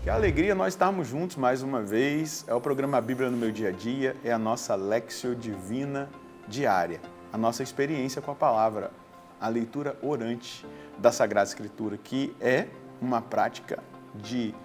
Que alegria nós estarmos juntos mais uma vez. É o programa Bíblia no Meu Dia a Dia, é a nossa Lectio Divina diária, a nossa experiência com a palavra, a leitura orante da Sagrada Escritura, que é uma prática de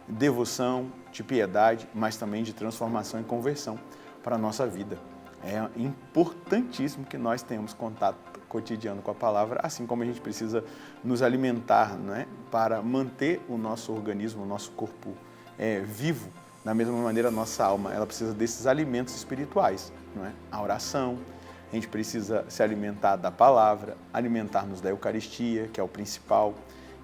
devoção, de piedade, mas também de transformação e conversão para a nossa vida. É importantíssimo que nós tenhamos contato cotidiano com a palavra, assim como a gente precisa nos alimentar, né, para manter o nosso organismo, o nosso corpo vivo. Da mesma maneira, a nossa alma ela precisa desses alimentos espirituais, não é? A oração, a gente precisa se alimentar da palavra, alimentar-nos da Eucaristia, que é o principal,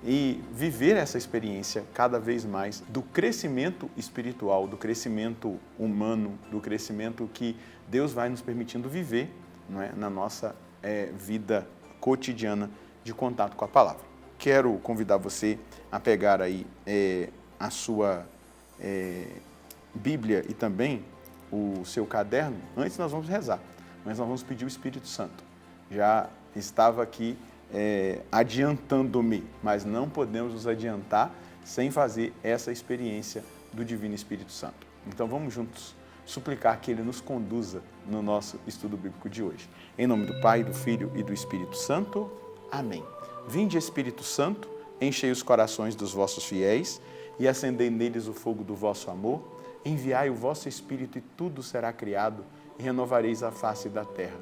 e viver essa experiência cada vez mais do crescimento espiritual, do crescimento humano, do crescimento que Deus vai nos permitindo viver, não é, na nossa vida cotidiana de contato com a palavra. Quero convidar você a pegar aí a sua Bíblia e também o seu caderno. Antes nós vamos rezar, mas nós vamos pedir o Espírito Santo. Já estava aqui adiantando-me, mas não podemos nos adiantar sem fazer essa experiência do Divino Espírito Santo. Então vamos juntos suplicar que Ele nos conduza no nosso estudo bíblico de hoje. Em nome do Pai, do Filho e do Espírito Santo. Amém. Vinde, Espírito Santo, enchei os corações dos vossos fiéis e acendei neles o fogo do vosso amor. Enviai o vosso Espírito e tudo será criado e renovareis a face da terra.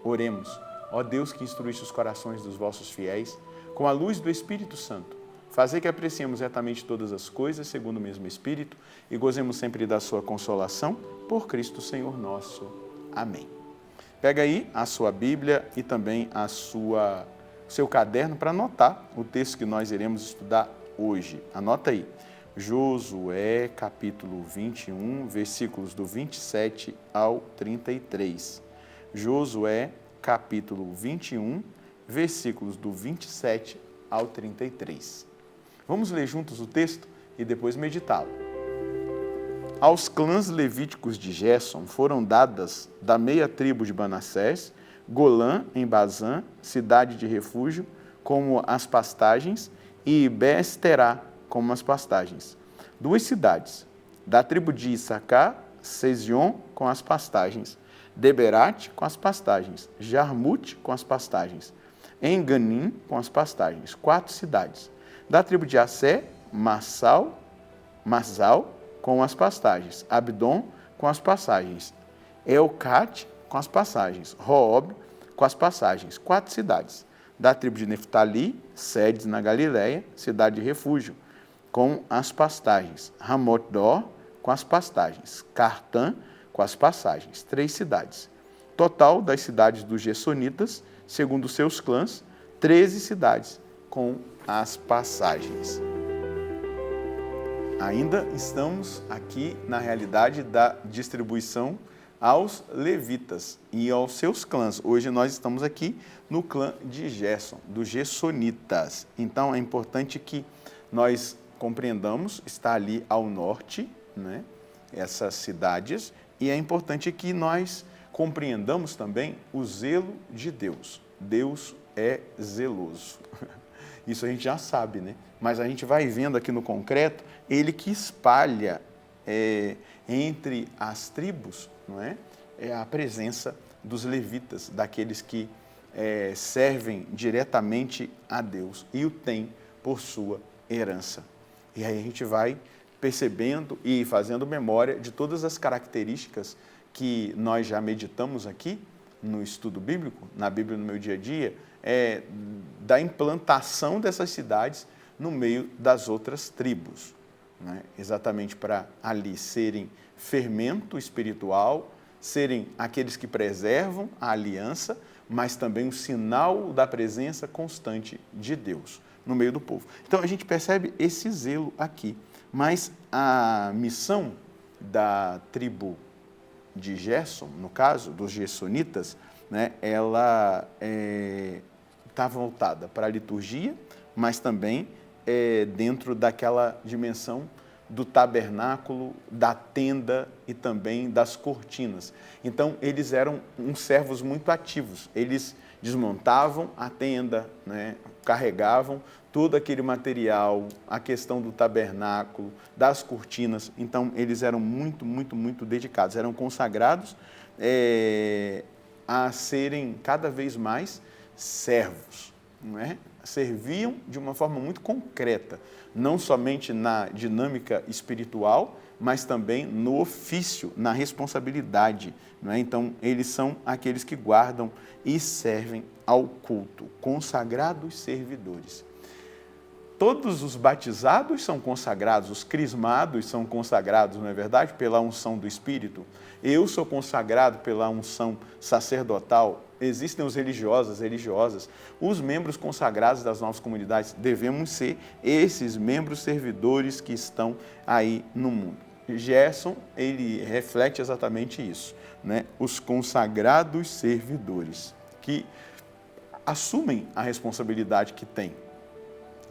Oremos. Ó Deus que instruíste os corações dos vossos fiéis, com a luz do Espírito Santo, fazei que apreciemos retamente todas as coisas, segundo o mesmo Espírito, e gozemos sempre da sua consolação, por Cristo Senhor nosso. Amém. Pega aí a sua Bíblia e também seu caderno para anotar o texto que nós iremos estudar hoje. Anota aí. Josué, capítulo 21, versículos do 27 ao 33. Josué, capítulo 21, versículos do 27 ao 33. Vamos ler juntos o texto e depois meditá-lo. Aos clãs levíticos de Gerson foram dadas da meia tribo de Manassés, Golã, em Bazã, cidade de refúgio, como as pastagens, e Beesterá, como as pastagens. 2 cidades, da tribo de Issacar, Sezion, com as pastagens, Deberate, com as pastagens, Jarmute, com as pastagens, Enganim, com as pastagens. 4 cidades, da tribo de Assé, Masal, com as pastagens, Abdon, com as passagens, Elcate, com as passagens, Roob, com as passagens. 4 cidades, da tribo de Neftali, Sedes, na Galileia, cidade de refúgio, com as pastagens, Ramot-dor, com as pastagens, Cartã, com as passagens. 3 cidades. Total das cidades dos Gersonitas, segundo seus clãs, 13 cidades com as passagens. Ainda estamos aqui na realidade da distribuição aos levitas e aos seus clãs. Hoje nós estamos aqui no clã de Gerson, dos Gersonitas. Então é importante que nós compreendamos, está ali ao norte, né, essas cidades, e é importante que nós compreendamos também o zelo de Deus. Deus é zeloso. Isso a gente já sabe, né? Mas a gente vai vendo aqui no concreto, Ele que espalha entre as tribos, não é? A presença dos levitas, daqueles que servem diretamente a Deus e o têm por sua herança. E aí a gente vai percebendo e fazendo memória de todas as características que nós já meditamos aqui no estudo bíblico, na Bíblia no Meu Dia a Dia, da implantação dessas cidades no meio das outras tribos, né? Exatamente para ali serem fermento espiritual, serem aqueles que preservam a aliança, mas também um sinal da presença constante de Deus no meio do povo. Então a gente percebe esse zelo aqui. Mas a missão da tribo de Gerson, no caso dos Gersonitas, né, ela está voltada para a liturgia, mas também dentro daquela dimensão do tabernáculo, da tenda e também das cortinas. Então, eles eram uns servos muito ativos. Eles desmontavam a tenda, né? Carregavam todo aquele material, a questão do tabernáculo, das cortinas. Então, eles eram muito dedicados, eram consagrados a serem cada vez mais servos, não é? Serviam de uma forma muito concreta, não somente na dinâmica espiritual, mas também no ofício, na responsabilidade, não é? Então, eles são aqueles que guardam e servem ao culto, consagrados servidores. Todos os batizados são consagrados, os crismados são consagrados, não é verdade? Pela unção do Espírito. Eu sou consagrado pela unção sacerdotal. Existem os religiosos, religiosas. Os membros consagrados das novas comunidades devemos ser esses membros servidores que estão aí no mundo. Gerson, ele reflete exatamente isso, né? Os consagrados servidores, que assumem a responsabilidade que têm,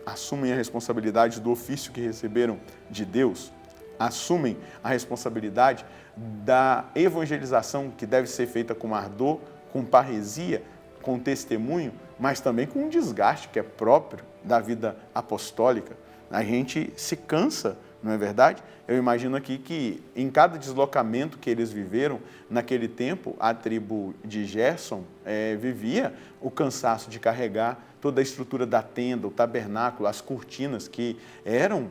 assumem a responsabilidade do ofício que receberam de Deus, assumem a responsabilidade da evangelização que deve ser feita com ardor, com parresia, com testemunho, mas também com um desgaste que é próprio da vida apostólica. A gente se cansa, não é verdade? Eu imagino aqui que em cada deslocamento que eles viveram, naquele tempo, a tribo de Gerson vivia o cansaço de carregar toda a estrutura da tenda, o tabernáculo, as cortinas, que eram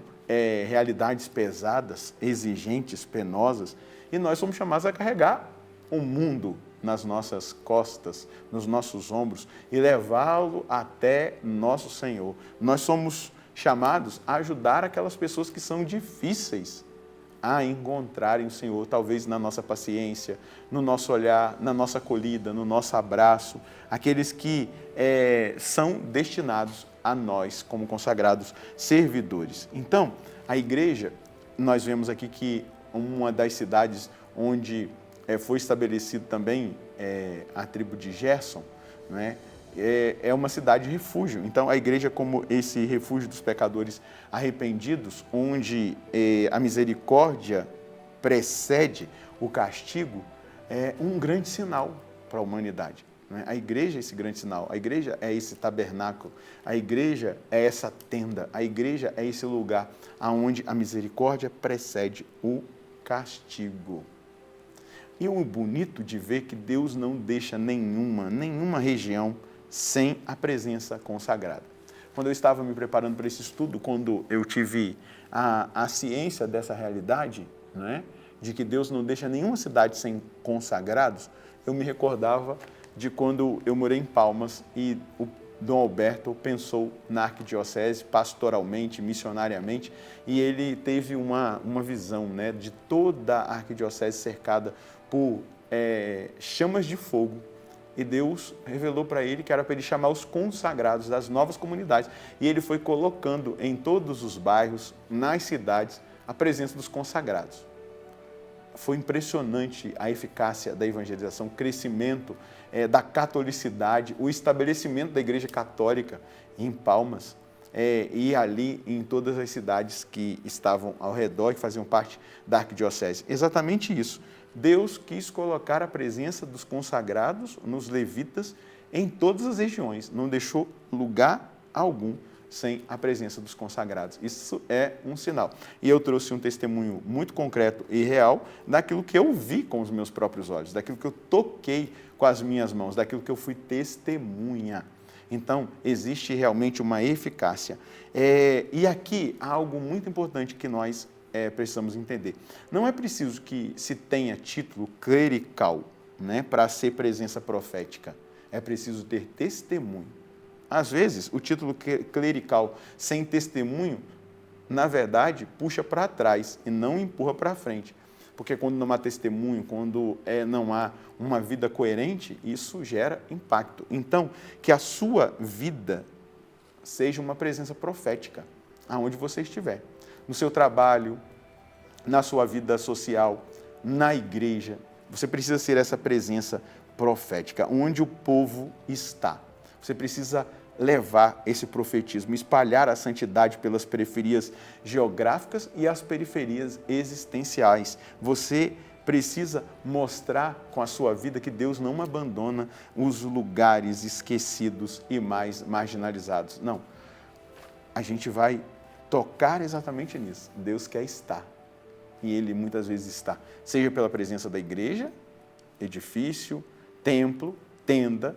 realidades pesadas, exigentes, penosas, e nós somos chamados a carregar o mundo nas nossas costas, nos nossos ombros, e levá-lo até nosso Senhor. Nós somos chamados a ajudar aquelas pessoas que são difíceis a encontrarem o Senhor, talvez na nossa paciência, no nosso olhar, na nossa acolhida, no nosso abraço, aqueles que são destinados a nós como consagrados servidores. Então, a igreja, nós vemos aqui que uma das cidades onde foi estabelecido também a tribo de Gerson, né? É uma cidade de refúgio. Então, a igreja, como esse refúgio dos pecadores arrependidos, onde a misericórdia precede o castigo, é um grande sinal para a humanidade. Né? A igreja é esse grande sinal, a igreja é esse tabernáculo, a igreja é essa tenda, a igreja é esse lugar onde a misericórdia precede o castigo. E o bonito de ver que Deus não deixa nenhuma região sem a presença consagrada. Quando eu estava me preparando para esse estudo, quando eu tive a ciência dessa realidade, né, de que Deus não deixa nenhuma cidade sem consagrados, eu me recordava de quando eu morei em Palmas e o Dom Alberto pensou na arquidiocese pastoralmente, missionariamente, e ele teve uma visão, né, de toda a arquidiocese cercada por chamas de fogo. E Deus revelou para ele que era para ele chamar os consagrados das novas comunidades. E ele foi colocando em todos os bairros, nas cidades, a presença dos consagrados. Foi impressionante a eficácia da evangelização, o crescimento da catolicidade, o estabelecimento da Igreja Católica em Palmas e ali em todas as cidades que estavam ao redor e que faziam parte da arquidiocese. Exatamente isso. Deus quis colocar a presença dos consagrados, nos levitas, em todas as regiões. Não deixou lugar algum sem a presença dos consagrados. Isso é um sinal. E eu trouxe um testemunho muito concreto e real daquilo que eu vi com os meus próprios olhos, daquilo que eu toquei com as minhas mãos, daquilo que eu fui testemunha. Então, existe realmente uma eficácia. E aqui há algo muito importante que nós precisamos entender. Não é preciso que se tenha título clerical, né, para ser presença profética. É preciso ter testemunho. Às vezes, o título clerical sem testemunho, na verdade, puxa para trás e não empurra para frente. Porque quando não há testemunho, quando não há uma vida coerente, isso gera impacto. Então, que a sua vida seja uma presença profética, aonde você estiver. No seu trabalho, na sua vida social, na igreja. Você precisa ser essa presença profética, onde o povo está. Você precisa levar esse profetismo, espalhar a santidade pelas periferias geográficas e as periferias existenciais. Você precisa mostrar com a sua vida que Deus não abandona os lugares esquecidos e mais marginalizados. Não, a gente vai tocar exatamente nisso. Deus quer estar, e Ele muitas vezes está, seja pela presença da igreja, edifício, templo, tenda,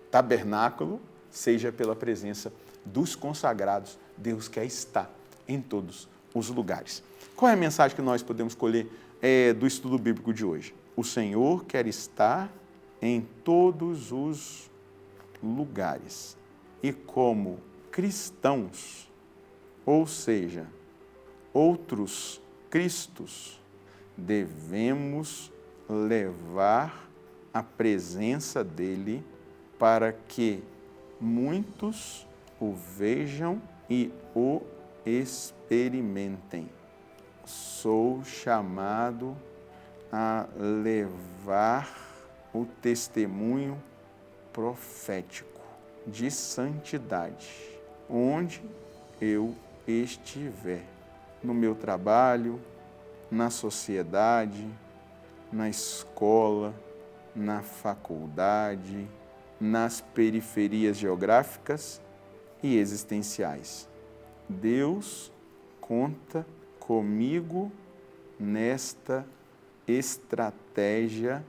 tabernáculo, seja pela presença dos consagrados. Deus quer estar em todos os lugares. Qual é a mensagem que nós podemos colher do estudo bíblico de hoje? O Senhor quer estar em todos os lugares. E como cristãos, ou seja, outros Cristos, devemos levar a presença dele para que muitos o vejam e o experimentem. Sou chamado a levar o testemunho profético de santidade onde eu estiver, no meu trabalho, na sociedade, na escola, na faculdade, nas periferias geográficas e existenciais. Deus conta comigo nesta estratégia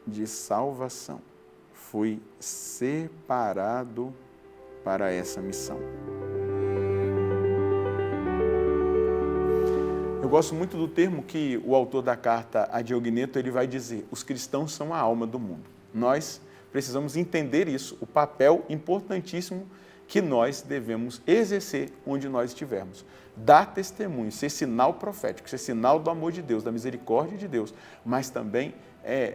de salvação. Fui separado para essa missão. Eu gosto muito do termo que o autor da carta a Diogneto ele vai dizer: os cristãos são a alma do mundo. Nós precisamos entender isso, o papel importantíssimo que nós devemos exercer onde nós estivermos. Dar testemunho, ser sinal profético, ser sinal do amor de Deus, da misericórdia de Deus, mas também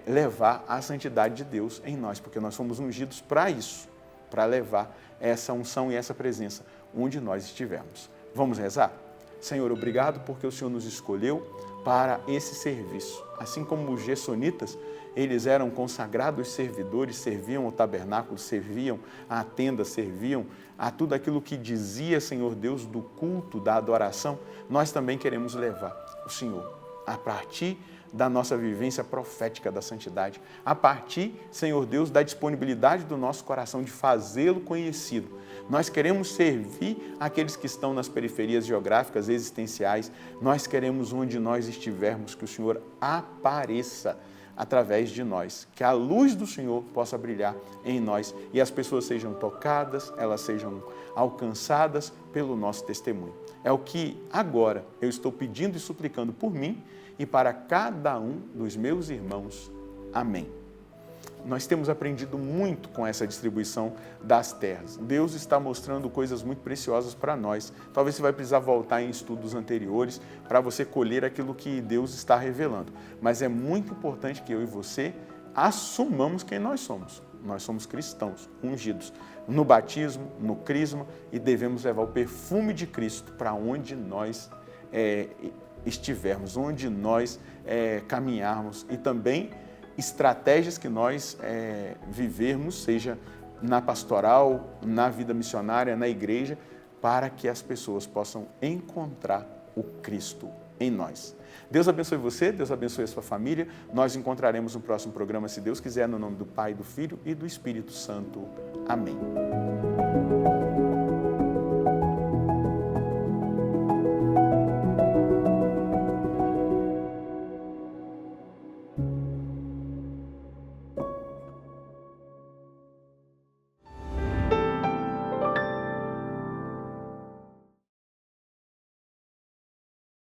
levar a santidade de Deus em nós, porque nós fomos ungidos para isso, para levar essa unção e essa presença onde nós estivermos. Vamos rezar? Senhor, obrigado porque o Senhor nos escolheu para esse serviço. Assim como os gersonitas, eles eram consagrados servidores, serviam ao tabernáculo, serviam à tenda, serviam a tudo aquilo que dizia, Senhor Deus, do culto, da adoração. Nós também queremos levar o Senhor a partir da nossa vivência profética da santidade, a partir, Senhor Deus, da disponibilidade do nosso coração de fazê-lo conhecido. Nós queremos servir aqueles que estão nas periferias geográficas, existenciais. Nós queremos, onde nós estivermos, que o Senhor apareça através de nós, que a luz do Senhor possa brilhar em nós e as pessoas sejam tocadas, elas sejam alcançadas pelo nosso testemunho. É o que agora eu estou pedindo e suplicando por mim e para cada um dos meus irmãos. Amém. Nós temos aprendido muito com essa distribuição das terras. Deus está mostrando coisas muito preciosas para nós. Talvez você vai precisar voltar em estudos anteriores para você colher aquilo que Deus está revelando. Mas é muito importante que eu e você assumamos quem nós somos. Nós somos cristãos, ungidos no batismo, no crisma, e devemos levar o perfume de Cristo para onde nós estivermos, onde nós caminharmos, e também estratégias que nós vivermos, seja na pastoral, na vida missionária, na igreja, para que as pessoas possam encontrar o Cristo em nós. Deus abençoe você, Deus abençoe a sua família. Nós encontraremos no próximo programa, se Deus quiser, no nome do Pai, do Filho e do Espírito Santo. Amém.